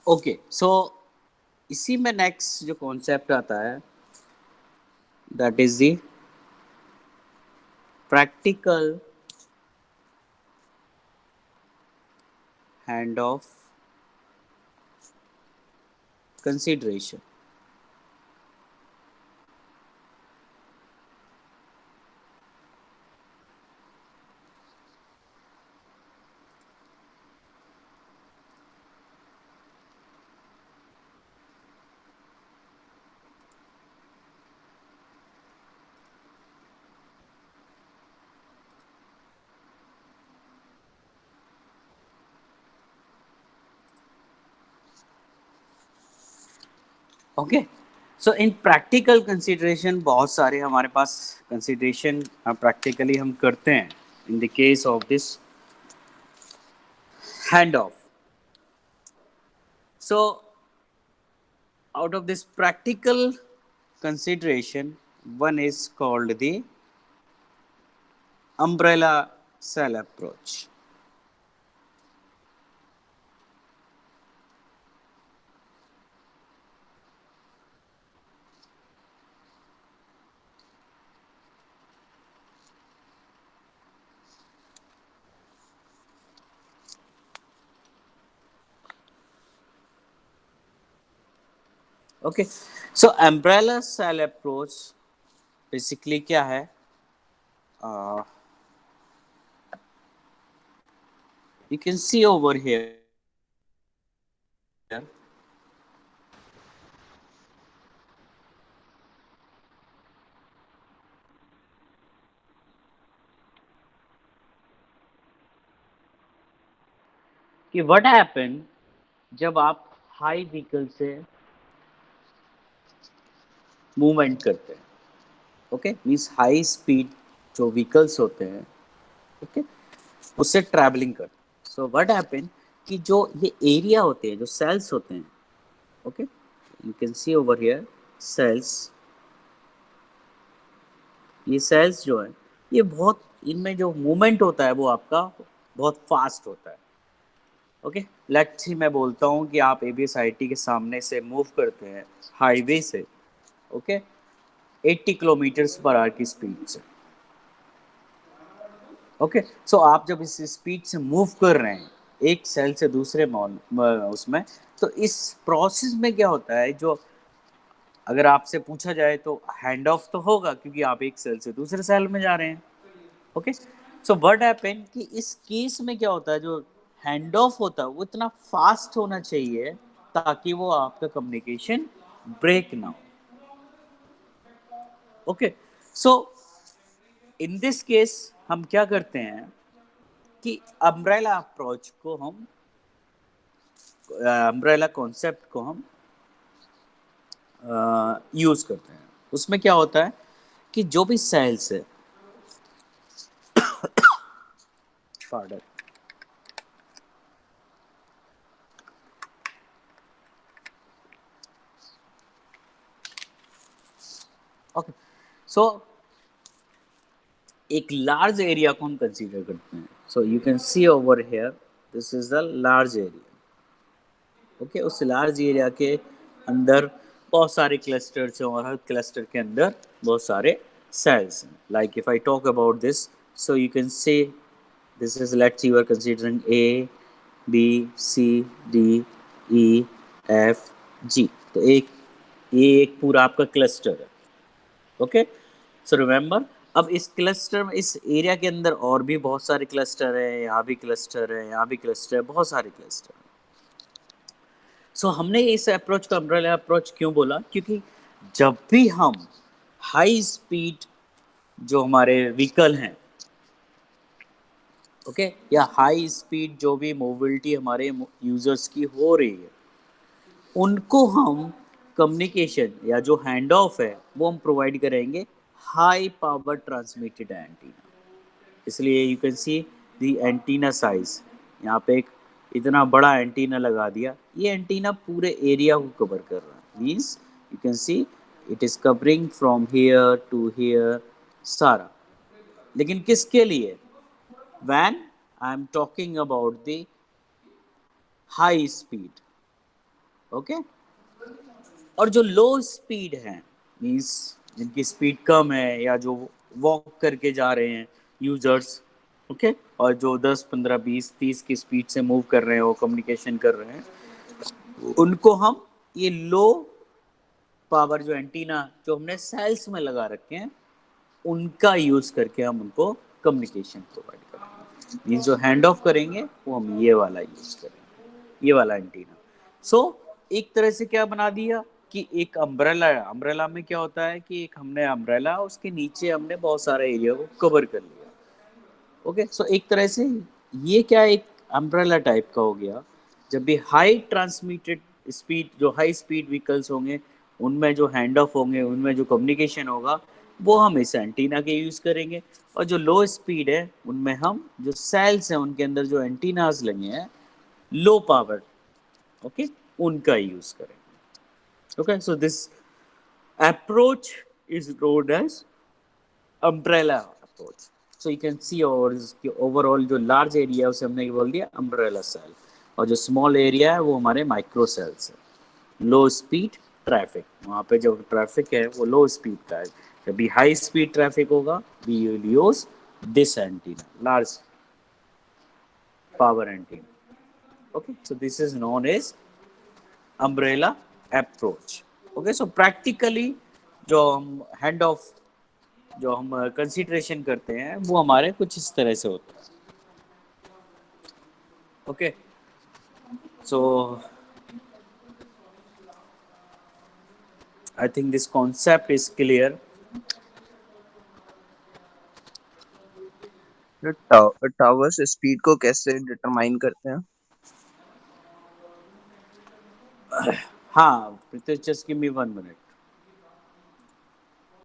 Okay, सो इसी में next जो कॉन्सेप्ट आता है that is the practical hand of consideration. Okay, so in practical consideration बहुत सारे हमारे पास कंसिडरेशन प्रैक्टिकली हम करते हैं in the case of this hand of. So out of this practical consideration, one is called the umbrella cell approach. Okay, so umbrella cell approach basically क्या है? You can see over here कि what happen जब आप high vehicle से movement करते हैं, okay, means high speed जो vehicles होते हैं, ओके, उससे ट्रैवलिंग करते हैं। सो व्हाट हैपन कि जो ये एरिया होते हैं, जो सेल्स होते हैं, okay, you can see over here cells, ये सेल्स जो है ये बहुत, इनमें जो मूवमेंट होता है वो आपका बहुत फास्ट होता है। ओके, लेट्स सी मैं बोलता हूँ कि आप एबीएसआईटी के सामने से मूव करते हैं हाईवे से, ओके, 80 किलोमीटर्स पर आवर की स्पीड से। ओके, सो आप जब इस स्पीड से मूव कर रहे हैं एक सेल से दूसरे मॉल उसमें, तो इस प्रोसेस में क्या होता है, जो अगर आपसे पूछा जाए तो हैंड ऑफ तो होगा क्योंकि आप एक सेल से दूसरे सेल में जा रहे हैं। ओके, सो व्हाट हैपन कि इस केस में क्या होता है, जो हैंड ऑफ होता है वो इतना फास्ट होना चाहिए ताकि वो आपका कम्युनिकेशन ब्रेक ना हो। Okay, so in this case हम क्या करते हैं कि अम्ब्रेला अप्रोच को हम, अम्ब्रेला कॉन्सेप्ट को हम यूज करते हैं। उसमें क्या होता है कि जो भी सेल्स है, पार्डन, ओके, सो एक लार्ज एरिया को हम कंसीडर करते हैं। सो you can see over here this is the large area. Okay, उस लार्ज एरिया के अंदर बहुत सारे क्लस्टर्स हैं और हर क्लस्टर के अंदर बहुत सारे सेल्स हैं। Like if I talk about this, so you can say this is, let's you are considering A B C D E F G, तो एक ये एक पूरा आपका क्लस्टर है। ओके, सो रिमेंबर, अब इस क्लस्टर में, इस एरिया के अंदर और भी बहुत सारे क्लस्टर है, यहाँ भी क्लस्टर है, यहाँ भी क्लस्टर है, बहुत सारे क्लस्टर है। सो हमने इस अप्रोच को अम्ब्रेला अप्रोच क्यों बोला, क्योंकि जब भी हम हाई स्पीड जो हमारे व्हीकल हैं, ओके, या हाई स्पीड जो भी मोबिलिटी हमारे यूजर्स की हो रही है, उनको हम कम्युनिकेशन या जो हैंड ऑफ है वो हम प्रोवाइड करेंगे हाई पावर ट्रांसमिटेड एंटीना। इसलिए you can C the antenna size, यहाँ पे एक इतना बड़ा एंटीना लगा दिया, ये एंटीना पूरे एरिया को कवर कर रहा है, means you can see it is covering from here to here सारा। लेकिन किसके लिए, when I am talking about the high speed, okay. और जो लो स्पीड है, मीन्स जिनकी स्पीड कम है या जो वॉक करके जा रहे हैं यूजर्स, ओके, और जो 10 15 20 30 की स्पीड से मूव कर रहे हैं, वो कम्युनिकेशन कर रहे हैं, उनको हम ये लो पावर जो एंटीना जो हमने सेल्स में लगा रखे हैं, उनका यूज करके हम उनको कम्युनिकेशन प्रोवाइड करेंगे। मीन्स जो हैंड ऑफ करेंगे वो हम ये वाला यूज करेंगे, ये वाला एंटीना। सो एक तरह से क्या बना दिया कि एक अम्ब्रेला है, अम्ब्रेला में क्या होता है कि एक हमने अम्ब्रेला, उसके नीचे हमने बहुत सारे एरिया को कवर कर लिया। ओके, सो एक तरह से ये क्या एक अम्ब्रेला टाइप का हो गया। जब भी हाई ट्रांसमिटेड स्पीड, जो हाई स्पीड व्हीकल्स होंगे, उनमें जो हैंड ऑफ होंगे, उनमें जो कम्युनिकेशन होगा, वो हम इस एंटीना के यूज़ करेंगे। और जो लो स्पीड है, उनमें हम जो सेल्स हैं उनके अंदर जो एंटीनाज लगे हैं लो पावर, ओके, उनका यूज़ करेंगे। Okay, so this approach is known as umbrella approach. So you can see overall जो लार्ज एरिया है उसे हमने बोल दिया अम्ब्रेला सेल, और जो स्मॉल एरिया है वो हमारे माइक्रो सेल्स है। लो स्पीड ट्रैफिक, वहाँ पे जो ट्रैफिक है वो लो स्पीड का है। जब भी हाई स्पीड ट्रैफिक होगा, we will use this antenna, large power antenna. Okay, so this is known as umbrella approach. Okay, so practically जो हम हैंड ऑफ, जो हम कंसिडरेशन करते हैं, वो हमारे कुछ इस तरह से होता है। Okay, so I think this concept is clear. Towers speed को कैसे डिटरमाइन करते हैं? हाँ, जस्ट गिव मी 1 मिनट।